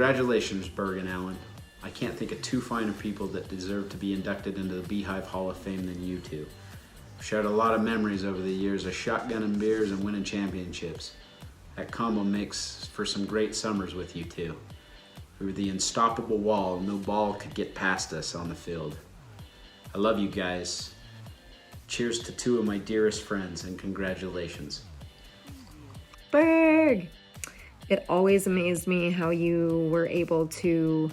Congratulations, Berg and Allen. I can't think of two finer people that deserve to be inducted into the Beehive Hall of Fame than you two. I've shared a lot of memories over the years of shotgunning beers and winning championships. That combo makes for some great summers with you two. We were the unstoppable wall, no ball could get past us on the field. I love you guys. Cheers to two of my dearest friends, and congratulations. Berg! It always amazed me how you were able to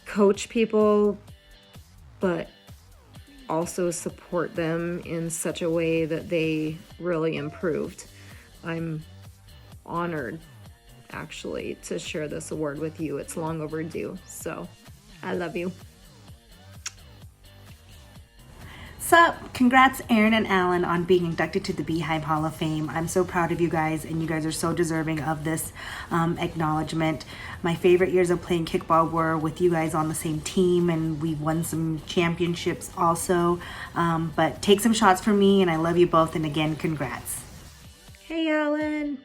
coach people, but also support them in such a way that they really improved. I'm honored, actually, to share this award with you. It's long overdue, so I love you. Sup? Congrats Aaron and Alan on being inducted to the Beehive Hall of Fame. I'm so proud of you guys, and you guys are so deserving of this acknowledgement. My favorite years of playing kickball were with you guys on the same team, and we won some championships also. But take some shots from me, and I love you both, and again, congrats. Hey Alan!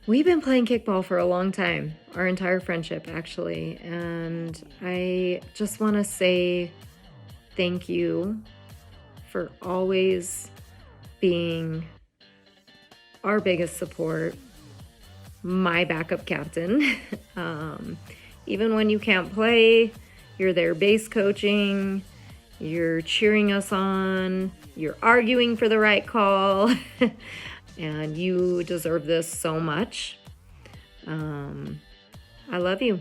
We've been playing kickball for a long time, our entire friendship actually, and I just want to say thank you for always being our biggest support, my backup captain. Even when you can't play, you're there base coaching, you're cheering us on, you're arguing for the right call, and you deserve this so much. I love you.